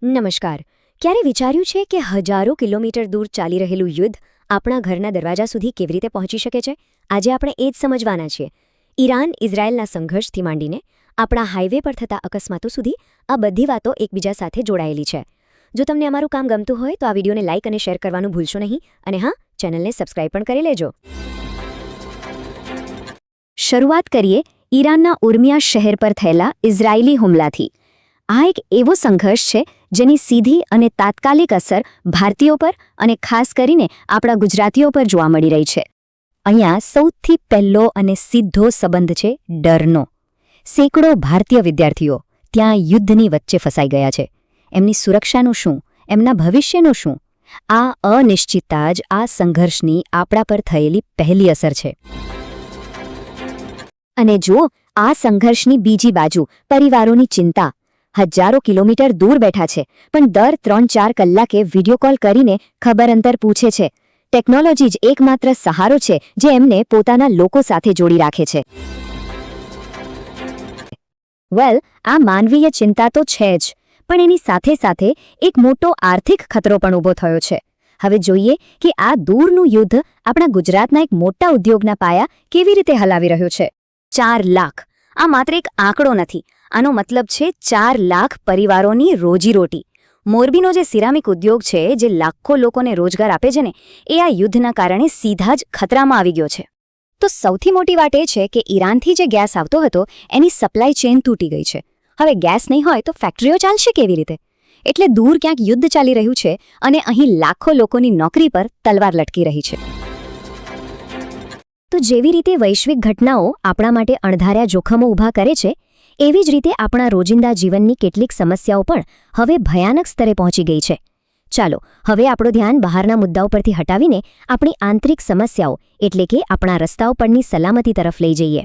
નમસ્કાર. ક્યારે વિચાર્યું છે કે હજારો કિલોમીટર દૂર ચાલી રહેલું યુદ્ધ આપણા ઘરના દરવાજા સુધી કેવી રીતે પહોંચી શકે છે? આજે આપણે એ જ સમજવાના છીએ. ઈરાન ઇઝરાયેલના સંઘર્ષથી માંડીને આપણા હાઈવે પર થતા અકસ્માતો સુધી આ બધી વાતો એકબીજા સાથે જોડાયેલી છે. જો તમને અમારું કામ ગમતું હોય તો આ વિડીયોને લાઇક અને શેર કરવાનું ભૂલશો નહીં, અને હા, ચેનલને સબસ્ક્રાઇબ પણ કરી લેજો. શરૂઆત કરીએ ઈરાનના ઉર્મિયા શહેર પર થયેલા ઇઝરાયેલી હુમલાથી. આ એક એવો સંઘર્ષ છે જેની સીધી અને તાત્કાલિક અસર ભારતીયો પર અને ખાસ કરીને આપણા ગુજરાતીઓ પર જોવા મળી રહી છે. અહીંયા સૌથી પહેલો અને સીધો સંબંધ છે ડરનો. સેંકડો ભારતીય વિદ્યાર્થીઓ ત્યાં યુદ્ધની વચ્ચે ફસાઈ ગયા છે. એમની સુરક્ષાનું શું, એમના ભવિષ્યનું શું? આ અનિશ્ચિતતા જ આ સંઘર્ષની આપણા પર થયેલી પહેલી અસર છે. અને જો આ સંઘર્ષની બીજી બાજુ પરિવારોની ચિંતા. હજારો કિલોમીટર દૂર બેઠા છે, પણ દર 3-4 કલાકે વિડીયો કોલ કરીને ખબર અંતર પૂછે છે. ટેકનોલોજી જ એકમાત્ર સહારો છે જે એમને પોતાના લોકો સાથે જોડી રાખે છે. આ માનવીય ચિંતા તો છે જ, પણ એની સાથે સાથે એક મોટો આર્થિક ખતરો પણ ઊભો થયો છે. હવે જોઈએ કે આ દૂરનું યુદ્ધ આપણા ગુજરાતના એક મોટા ઉદ્યોગના પાયા કેવી રીતે હલાવી રહ્યું છે. 4 લાખ. આ માત્ર એક આંકડો નથી. આનો મતલબ છે 4 લાખ પરિવારોની રોજીરોટી. મોરબીનો જે સિરામિક ઉદ્યોગ છે, જે લાખો લોકોને રોજગાર આપે છે ને, એ આ યુદ્ધના કારણે સીધા જ ખતરામાં આવી ગયો છે. તો સૌથી મોટી વાત એ છે કે ઈરાનથી જે ગેસ આવતો હતો એની સપ્લાય ચેઇન તૂટી ગઈ છે. હવે ગેસ નહીં હોય તો ફેક્ટરીઓ ચાલશે કેવી રીતે? એટલે દૂર ક્યાંક યુદ્ધ ચાલી રહ્યું છે અને અહીં લાખો લોકોની નોકરી પર તલવાર લટકી રહી છે. તો જેવી રીતે વૈશ્વિક ઘટનાઓ આપણા માટે અણધાર્યા જોખમો ઊભા કરે છે, એવી જ રીતે આપણા રોજિંદા જીવનની કેટલીક સમસ્યાઓ પણ હવે ભયાનક સ્તરે પહોંચી ગઈ છે. ચાલો હવે આપણું ધ્યાન બહારના મુદ્દાઓ પરથી હટાવીને આપણી આંતરિક સમસ્યાઓ એટલે કે આપણા રસ્તાઓ પરની સલામતી તરફ લઈ જઈએ.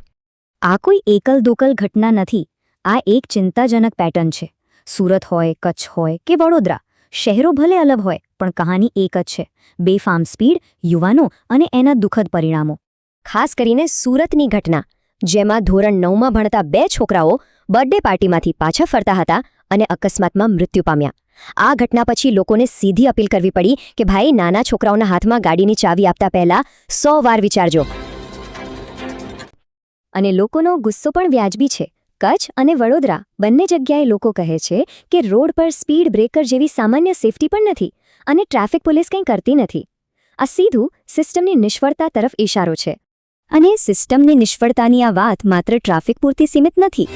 આ કોઈ એકલ દોકલ ઘટના નથી. આ એક ચિંતાજનક પેટર્ન છે. સુરત હોય, કચ્છ હોય કે વડોદરા, શહેરો ભલે અલગ હોય, પણ કહાની એક જ છે: બેફામ સ્પીડ, યુવાનો અને એના દુઃખદ પરિણામો. ખાસ કરીને સુરતની ઘટના, જેમાં ધોરણ 9માં ભણતા 2 છોકરાઓ બર્થડે પાર્ટીમાંથી પાછા ફરતા હતા અને અકસ્માતમાં મૃત્યુ પામ્યા. આ ઘટના પછી લોકોને સીધી અપીલ કરવી પડી કે ભાઈ, નાના છોકરાઓના હાથમાં ગાડીની ચાવી આપતા પહેલા 100 વાર વિચારજો. અને લોકોનો ગુસ્સો પણ વ્યાજબી છે. કચ્છ અને વડોદરા બંને જગ્યાએ લોકો કહે છે કે રોડ પર સ્પીડ બ્રેકર જેવી સામાન્ય સેફટી પણ નથી અને ટ્રાફિક પોલીસ કંઈ કરતી નથી. આ સીધું સિસ્ટમની નિષ્ફળતા તરફ ઇશારો છે. અને સિસ્ટમની નિષ્ફળતાની આ વાત માત્ર ટ્રાફિક પૂરતી સીમિત નથી.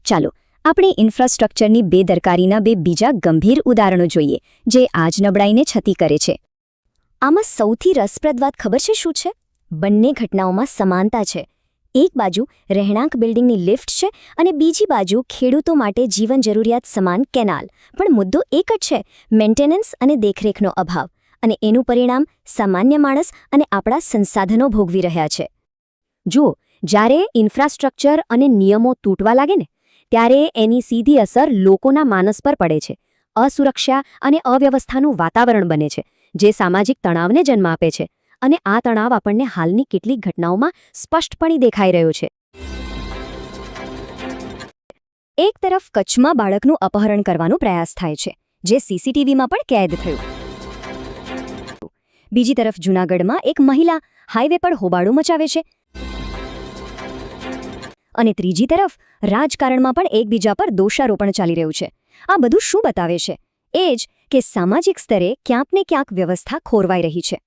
ચાલો આપણે ઇન્ફ્રાસ્ટ્રક્ચરની બેદરકારીના 2 બીજા ગંભીર ઉદાહરણો જોઈએ જે આજ નબળાઈને છતી કરે છે. આમાં સૌથી રસપ્રદ વાત ખબર છે શું છે? બંને ઘટનાઓમાં સમાનતા છે. એક બાજુ રહેણાંક બિલ્ડિંગની લિફ્ટ છે અને બીજી બાજુ ખેડૂતો માટે જીવન જરૂરિયાત સમાન કેનાલ. પણ મુદ્દો એક જ છે: મેન્ટેનન્સ અને દેખરેખનો અભાવ. અને એનું પરિણામ સામાન્ય માણસ અને આપણા સંસાધનો ભોગવી રહ્યા છે. જુઓ, જ્યારે ઇન્ફ્રાસ્ટ્રક્ચર અને નિયમો તૂટવા લાગે ને, ત્યારે એની સીધી અસર લોકોના માનસ પર પડે છે. અસુરક્ષા અને અવ્યવસ્થાનું વાતાવરણ બને છે, જે સામાજિક તણાવને જન્મ આપે છે. અને આ તણાવ આપણને હાલની કેટલીક ઘટનાઓમાં સ્પષ્ટપણે દેખાઈ રહ્યો છે. એક તરફ કચ્છમાં બાળકનું અપહરણ કરવાનો પ્રયાસ થાય છે, જે સીસીટીવીમાં પણ કેદ થયું. બીજી તરફ જૂનાગઢમાં એક મહિલા હાઈવે પર હોબાળો મચાવે છે. અને ત્રીજી તરફ રાજકારણમાં પણ એકબીજા પર દોષારોપણ ચાલી રહ્યું છે. આ બધું શું બતાવે છે? એ જ કે સામાજિક સ્તરે ક્યાંક ને ક્યાંક વ્યવસ્થા ખોરવાઈ રહી છે.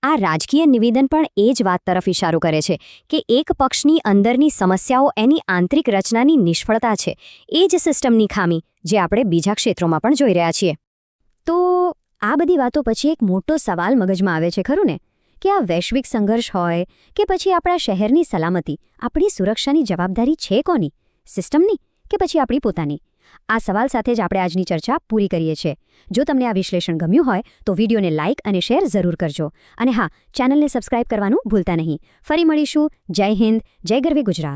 આ રાજકીય નિવેદન પણ એ જ વાત તરફ ઇશારો કરે છે કે એક પક્ષની અંદરની સમસ્યાઓ એની આંતરિક રચનાની નિષ્ફળતા છે. એ જ સિસ્ટમની ખામી જે આપણે બીજા ક્ષેત્રોમાં પણ જોઈ રહ્યા છીએ. તો આ બધી વાતો પછી એક મોટો સવાલ મગજમાં આવે છે, ખરું ને? કે આ વૈશ્વિક સંઘર્ષ હોય કે પછી આપણા શહેરની સલામતી, આપણી સુરક્ષાની જવાબદારી છે કોની? સિસ્ટમની કે પછી આપણી પોતાની? આ સવાલ સાથે જ આપણે આજની ચર્ચા પૂરી કરીએ છીએ. જો તમને આ વિશ્લેષણ ગમ્યું હોય તો વિડીયોને લાઇક અને શેર જરૂર કરજો. અને હા, ચેનલને સબસ્ક્રાઇબ કરવાનું ભૂલતા નહીં. ફરી મળીશું. જય હિન્દ, જય ગરવી ગુજરાત.